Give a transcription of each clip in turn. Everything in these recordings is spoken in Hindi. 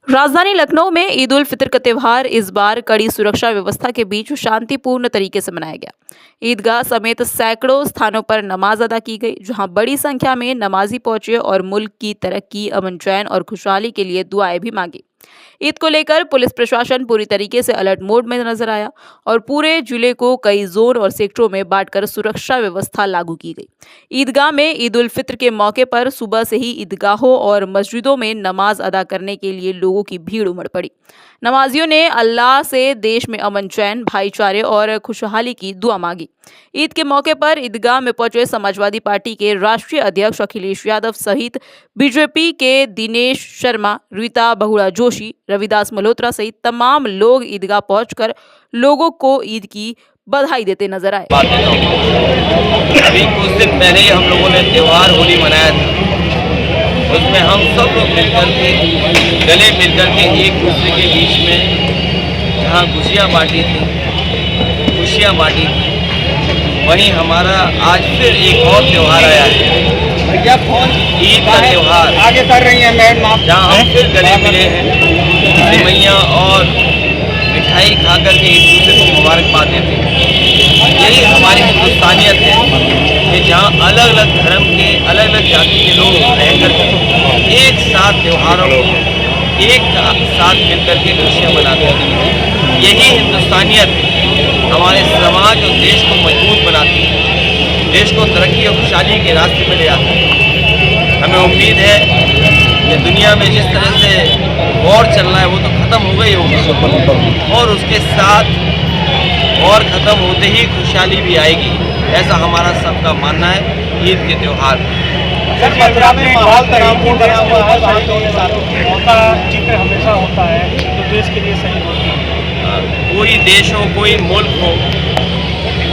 राजधानी लखनऊ में ईद उल फितर का त्यौहार इस बार कड़ी सुरक्षा व्यवस्था के बीच शांतिपूर्ण तरीके से मनाया गया। ईदगाह समेत सैकड़ों स्थानों पर नमाज अदा की गई, जहां बड़ी संख्या में नमाजी पहुंचे और मुल्क की तरक्की, अमन चैन और खुशहाली के लिए दुआएं भी मांगी। ईद को लेकर पुलिस प्रशासन पूरी तरीके से अलर्ट मोड में नजर आया और पूरे जिले को कई जोन और सेक्टरों में बांटकर सुरक्षा व्यवस्था लागू की गई। ईदगाह में ईद उल फित्र के मौके पर सुबह से ही ईदगाहों और मस्जिदों में नमाज अदा करने के लिए लोगों की भीड़ उमड़ पड़ी। नमाजियों ने अल्लाह से देश में अमन चैन, भाईचारे और खुशहाली की दुआ मांगी। ईद के मौके पर ईदगाह में पहुंचे समाजवादी पार्टी के राष्ट्रीय अध्यक्ष अखिलेश यादव सहित बीजेपी के दिनेश शर्मा, रीता बहुड़ा जोशी, रविदास मल्होत्रा सहित तमाम लोग ईदगाह पहुंचकर लोगों को ईद की बधाई देते नजर आए। अभी कुछ दिन पहले ही हम लोगों ने त्यौहार होली मनाया था। उसमें हम सब लोग मिलकर के गले मिलकर के एक दूसरे के बीच में जहाँ खुशियाँ बांटी थी, खुशियाँ बांटी थी, वहीं हमारा आज फिर एक और त्यौहार आया है, ईद का त्यौहार। आगे कर रही है मैम, जहाँ हम फिर गले मिले हैं, सेवैयाँ और मिठाई खा करके एक दूसरे को मुबारकबाद देते हैं। यही हमारी हिंदुस्तानियत है कि जहाँ अलग अलग धर्म के, अलग अलग जाति के लोग रहकर एक साथ त्योहारों को एक साथ मिलकर के खुशियाँ मनाते हैं। यही हिंदुस्तानियत हमारे समाज और देश को मजबूत बनाती है, देश को तरक्की और खुशहाली के रास्ते में ले आता है। हमें उम्मीद है कि दुनिया में जिस तरह से वॉर चल रहा है वो तो ख़त्म हो गई होगी और उसके साथ और ख़त्म होते ही खुशहाली भी आएगी, ऐसा हमारा सबका मानना है ईद के त्यौहार। सर, मथुरा में माहौल तनावपूर्ण बना हुआ है, का जिक्र हमेशा होता है तो देश के लिए सही होता है। कोई देश हो, कोई मुल्क हो,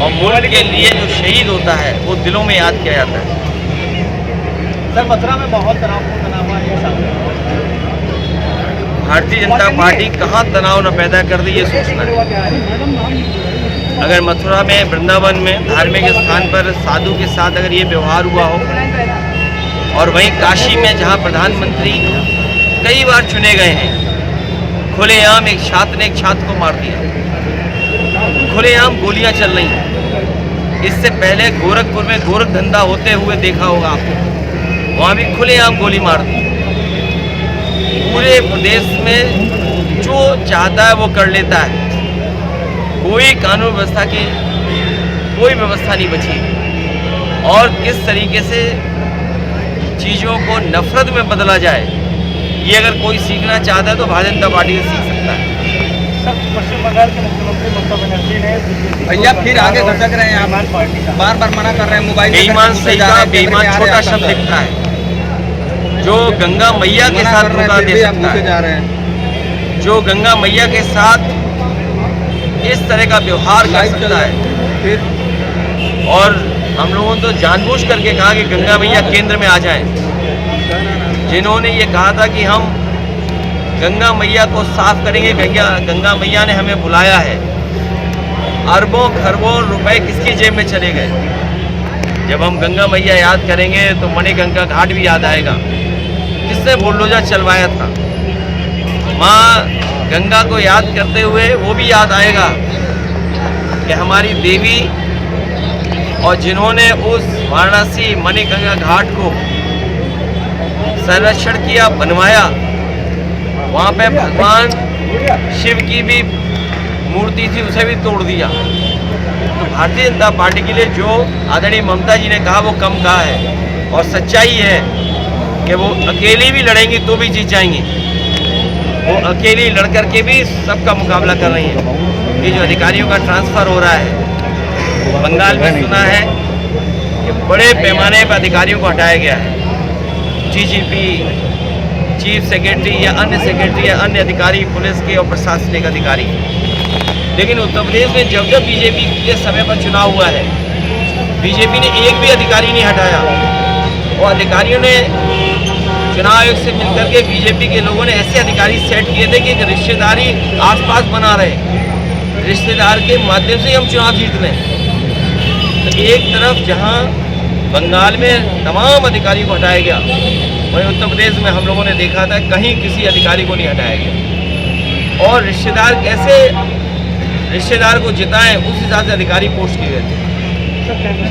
और मुल्क के लिए जो शहीद होता है वो दिलों में याद किया जाता है। सर, मथुरा में माहौल तनावपूर्ण बना हुआ है, भारतीय जनता पार्टी कहाँ तनाव न पैदा कर दी ये सोचना है। अगर मथुरा में, वृंदावन में, धार्मिक स्थान पर साधु के साथ अगर ये व्यवहार हुआ हो, और वहीं काशी में जहाँ प्रधानमंत्री कई बार चुने गए हैं, खुलेआम एक छात्र ने एक छात्र को मार दिया, खुलेआम गोलियां चल रही हैं। इससे पहले गोरखपुर में गोरख धंधा होते हुए देखा होगा आपने, वहाँ भी खुलेआम गोली मार दी। पूरे प्रदेश में जो चाहता है वो कर लेता है, कोई कानून व्यवस्था की कोई व्यवस्था नहीं बची। और किस तरीके से चीज़ों को नफरत में बदला जाए, ये अगर कोई सीखना चाहता है तो भारतीय जनता पार्टी से सीख सकता है। सर, पश्चिम बंगाल के मुख्यमंत्री ममता बनर्जी ने भैया फिर आगे घसक रहे हैं, आप बार बार मना कर रहे हैं। मोबाइल बेईमान सही का बेईमान छोटा शब्द लिखता है, जो गंगा मैया के साथ धोखा दे सकता है, जो गंगा मैया के साथ इस तरह का व्यवहार कर सकता है। और हम लोगों ने तो जानबूझ करके कहा कि गंगा मैया केंद्र में आ जाएं। जिन्होंने ये कहा था कि हम गंगा मैया को साफ करेंगे, गंगा मैया ने हमें बुलाया है। अरबों खरबों रुपए किसकी जेब में चले गए। जब हम गंगा मैया याद करेंगे तो मणिगंगा घाट भी याद आएगा, किसने बुलडोजर चलवाया था। माँ गंगा को याद करते हुए वो भी याद आएगा कि हमारी देवी, और जिन्होंने उस वाराणसी मणिगंगा घाट को संरक्षण किया, बनवाया, वहाँ पे भगवान शिव की भी मूर्ति थी, उसे भी तोड़ दिया। तो भारतीय जनता पार्टी के लिए जो आदरणीय ममता जी ने कहा वो कम कहा है, और सच्चाई है कि वो अकेली भी लड़ेंगी तो भी जीत जाएंगी। वो अकेली लड़ करके भी सबका मुकाबला कर रही हैं। ये जो अधिकारियों का ट्रांसफ़र हो रहा है बंगाल में, सुना है कि बड़े पैमाने पर अधिकारियों को हटाया गया है। डीजीपी, चीफ सेक्रेटरी या अन्य सेक्रेटरी या अन्य अधिकारी, पुलिस के और प्रशासनिक अधिकारी। लेकिन उत्तर प्रदेश में जब जब बीजेपी के समय पर चुनाव हुआ है, बीजेपी ने एक भी अधिकारी नहीं हटाया। और अधिकारियों ने चुनाव आयोग से मिलकर के बीजेपी के लोगों ने ऐसे अधिकारी सेट किए थे कि रिश्तेदारी आसपास बना रहे, रिश्तेदार के माध्यम से हम चुनाव जीत लें। तो एक तरफ जहां बंगाल में तमाम अधिकारियों को हटाया गया, वहीं उत्तर प्रदेश में हम लोगों ने देखा था कहीं किसी अधिकारी को नहीं हटाया गया, और रिश्तेदार कैसे रिश्तेदार को जिताएं उस हिसाब से अधिकारी पोस्ट किए गए थे।